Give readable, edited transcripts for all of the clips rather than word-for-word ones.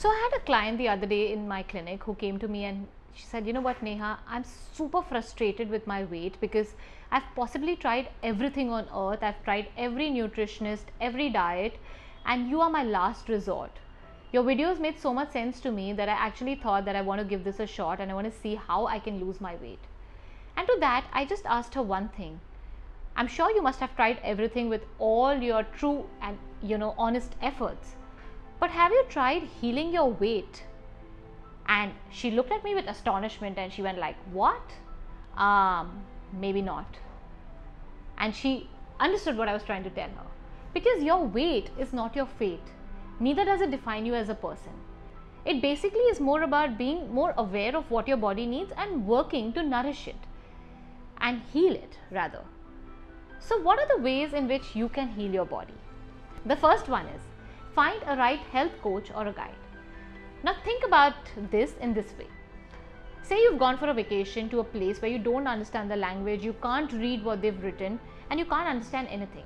So I had a client the other day in my clinic who came to me and she said, you know what, Neha, I'm super frustrated with my weight because I've possibly tried everything on earth. I've tried every nutritionist, every diet, and you are my last resort. Your videos made so much sense to me that I actually thought that I want to give this a shot and I want to see how I can lose my weight. And to that, I just asked her one thing. I'm sure you must have tried everything with all your true and honest efforts. But have you tried healing your weight? And she looked at me with astonishment and she went like, what? Maybe not. And she understood what I was trying to tell her. Because your weight is not your fate. Neither does it define you as a person. It basically is more about being more aware of what your body needs and working to nourish it and heal it rather. So what are the ways in which you can heal your body? The first one is find a right health coach or a guide. Now think about this in this way. Say you've gone for a vacation to a place where you don't understand the language, you can't read what they've written, and you can't understand anything.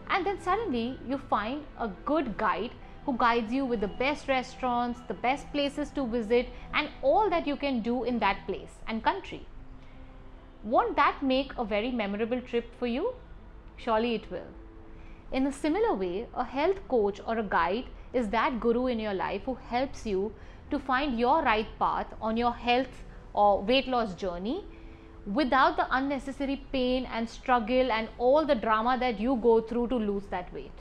And then suddenly you find a good guide who guides you with the best restaurants, the best places to visit, and all that you can do in that place and country. Won't that make a very memorable trip for you? Surely it will. In a similar way, a health coach or a guide is that guru in your life who helps you to find your right path on your health or weight loss journey without the unnecessary pain and struggle and all the drama that you go through to lose that weight.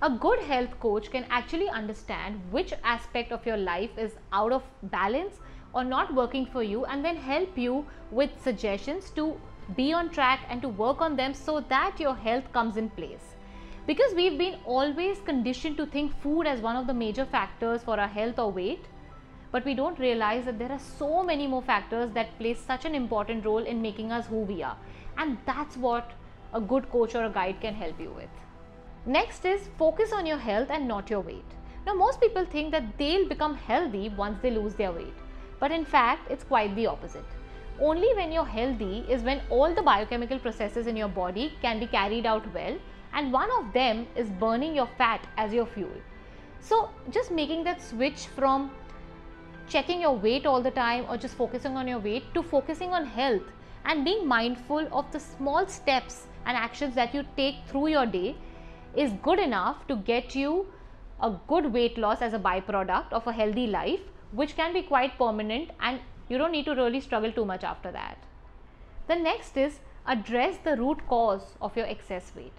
A good health coach can actually understand which aspect of your life is out of balance or not working for you and then help you with suggestions to be on track and to work on them so that your health comes in place. Because we've been always conditioned to think food as one of the major factors for our health or weight, but we don't realize that there are so many more factors that play such an important role in making us who we are. And that's what a good coach or a guide can help you with. Next is focus on your health and not your weight. Now most people think that they'll become healthy once they lose their weight, but in fact it's quite the opposite. Only when you're healthy is when all the biochemical processes in your body can be carried out well, and one of them is burning your fat as your fuel. So just making that switch from checking your weight all the time or just focusing on your weight to focusing on health and being mindful of the small steps and actions that you take through your day is good enough to get you a good weight loss as a byproduct of a healthy life, which can be quite permanent and you don't need to really struggle too much after that. The next is address the root cause of your excess weight.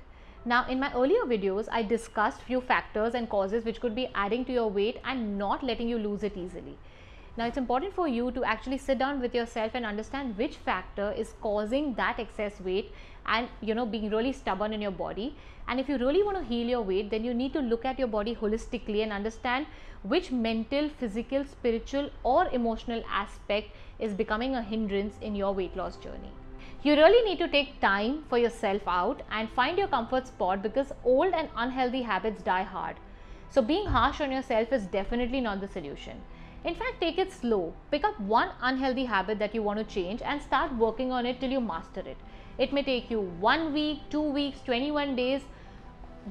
Now in my earlier videos, I discussed few factors and causes which could be adding to your weight and not letting you lose it easily. Now it's important for you to actually sit down with yourself and understand which factor is causing that excess weight and being really stubborn in your body. And if you really want to heal your weight, then you need to look at your body holistically and understand which mental, physical, spiritual or emotional aspect is becoming a hindrance in your weight loss journey. You really need to take time for yourself out and find your comfort spot because old and unhealthy habits die hard. So being harsh on yourself is definitely not the solution. In fact, take it slow. Pick up one unhealthy habit that you want to change and start working on it till you master it. It may take you 1 week, 2 weeks, 21 days,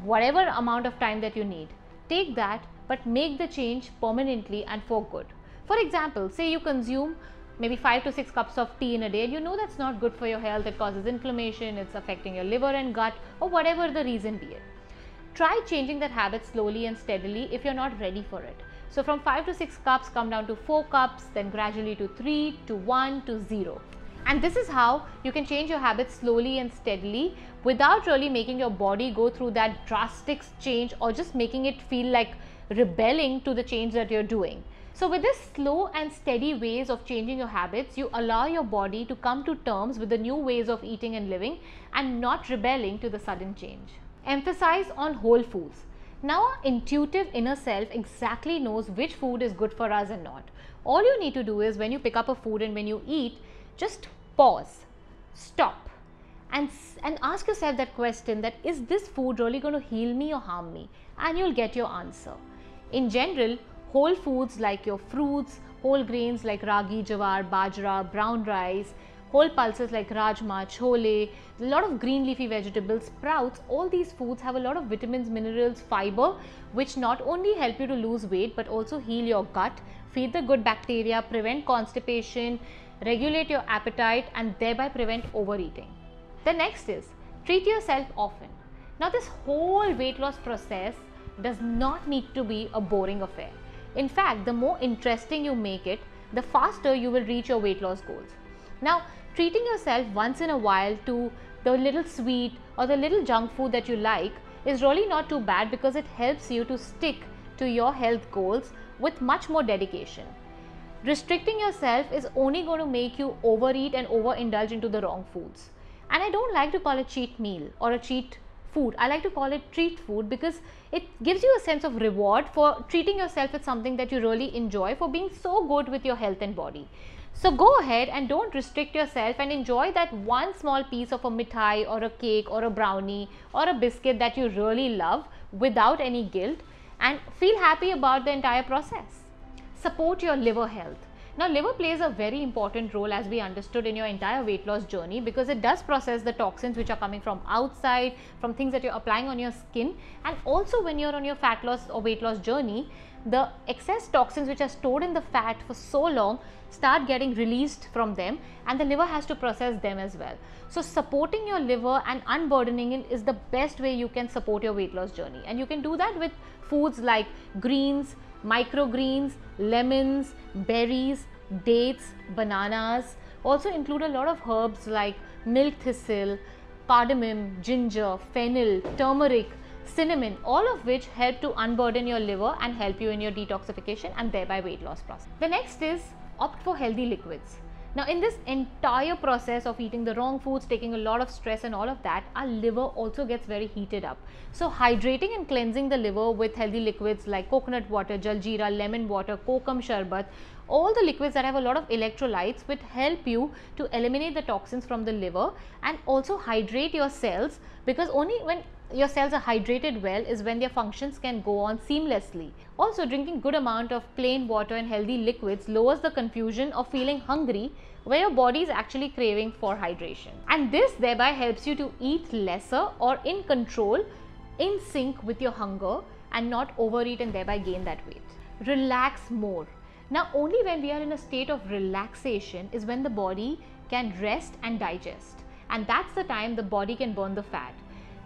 whatever amount of time that you need. Take that, but make the change permanently and for good. For example, say you consume maybe 5 to 6 cups of tea in a day and you know that's not good for your health, it causes inflammation, it's affecting your liver and gut or whatever the reason be it. Try changing that habit slowly and steadily if you're not ready for it. So from 5 to 6 cups come down to 4 cups, then gradually to 3, to 1, to 0. And this is how you can change your habits slowly and steadily without really making your body go through that drastic change or just making it feel like rebelling to the change that you're doing. So with this slow and steady ways of changing your habits, you allow your body to come to terms with the new ways of eating and living and not rebelling to the sudden change. Emphasize on whole foods. Now our intuitive inner self exactly knows which food is good for us and not. All you need to do is when you pick up a food and when you eat, just pause, stop and ask yourself that question that is this food really going to heal me or harm me? And you'll get your answer. In general, whole foods like your fruits, whole grains like ragi, jawar, bajra, brown rice, whole pulses like rajma, chole, a lot of green leafy vegetables, sprouts. All these foods have a lot of vitamins, minerals, fiber, which not only help you to lose weight but also heal your gut, feed the good bacteria, prevent constipation, regulate your appetite, and thereby prevent overeating. The next is treat yourself often. Now, this whole weight loss process does not need to be a boring affair. In fact, the more interesting you make it, the faster you will reach your weight loss goals. Now, treating yourself once in a while to the little sweet or the little junk food that you like is really not too bad, because it helps you to stick to your health goals with much more dedication. Restricting yourself is only going to make you overeat and overindulge into the wrong foods. And I don't like to call it cheat meal or a cheat food. I like to call it treat food, because it gives you a sense of reward for treating yourself with something that you really enjoy, for being so good with your health and body. So go ahead and don't restrict yourself and enjoy that one small piece of a mithai or a cake or a brownie or a biscuit that you really love without any guilt, and feel happy about the entire process. Support your liver health. Now, liver plays a very important role, as we understood, in your entire weight loss journey, because it does process the toxins which are coming from outside, from things that you're applying on your skin, and also when you're on your fat loss or weight loss journey, the excess toxins which are stored in the fat for so long start getting released from them, and the liver has to process them as well. So supporting your liver and unburdening it is the best way you can support your weight loss journey, and you can do that with foods like greens, microgreens, lemons, berries, dates, bananas. Also include a lot of herbs like milk thistle, cardamom, ginger, fennel, turmeric, cinnamon, all of which help to unburden your liver and help you in your detoxification and thereby weight loss process. The next is opt for healthy liquids. Now, in this entire process of eating the wrong foods, taking a lot of stress and all of that, our liver also gets very heated up. So hydrating and cleansing the liver with healthy liquids like coconut water, jaljeera, lemon water, kokum sharbat, all the liquids that have a lot of electrolytes will help you to eliminate the toxins from the liver and also hydrate your cells, because only when your cells are hydrated well is when their functions can go on seamlessly. Also, drinking good amount of plain water and healthy liquids lowers the confusion of feeling hungry where your body is actually craving for hydration, and this thereby helps you to eat lesser or in control, in sync with your hunger, and not overeat and thereby gain that weight. Relax more. Now, only when we are in a state of relaxation is when the body can rest and digest, and that's the time the body can burn the fat.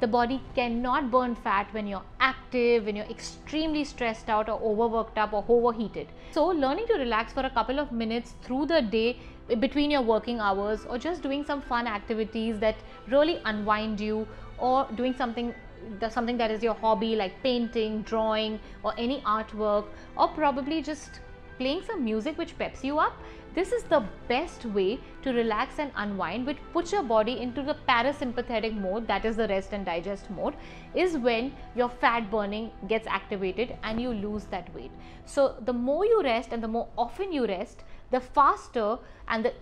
The body cannot burn fat when you're active, when you're extremely stressed out or overworked up or overheated. So learning to relax for a couple of minutes through the day between your working hours, or just doing some fun activities that really unwind you, or doing something that is your hobby like painting, drawing, or any artwork, or probably just playing some music which peps you up. This is the best way to relax and unwind, which puts your body into the parasympathetic mode, that is the rest and digest mode, is when your fat burning gets activated and you lose that weight. So the more you rest and the more often you rest, the faster and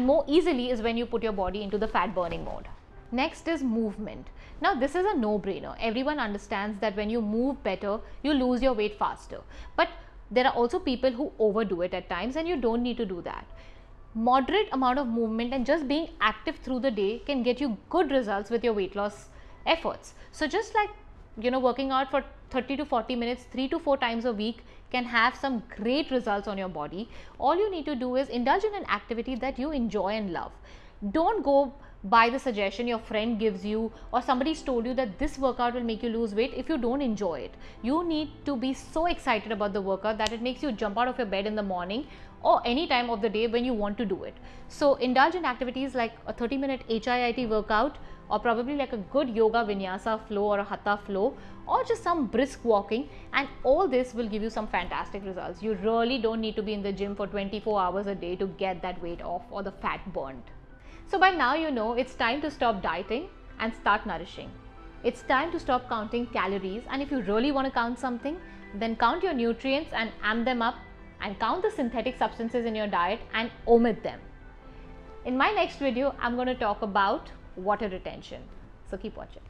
more easily is when you put your body into the fat burning mode. Next is movement. Now, this is a no-brainer. Everyone understands that when you move better, you lose your weight faster. But there are also people who overdo it at times, and you don't need to do that. Moderate amount of movement and just being active through the day can get you good results with your weight loss efforts. So just like, working out for 30 to 40 minutes 3 to 4 times a week can have some great results on your body. All you need to do is indulge in an activity that you enjoy and love. Don't go by the suggestion your friend gives you, or somebody's told you that this workout will make you lose weight, if you don't enjoy it. You need to be so excited about the workout that it makes you jump out of your bed in the morning or any time of the day when you want to do it. So indulge in activities like a 30-minute HIIT workout, or probably like a good yoga vinyasa flow or a hatha flow, or just some brisk walking, and all this will give you some fantastic results. You really don't need to be in the gym for 24 hours a day to get that weight off or the fat burned. So by now you know it's time to stop dieting and start nourishing. It's time to stop counting calories, and if you really want to count something, then count your nutrients and amp them up, and count the synthetic substances in your diet and omit them. In my next video, I'm going to talk about water retention. So keep watching.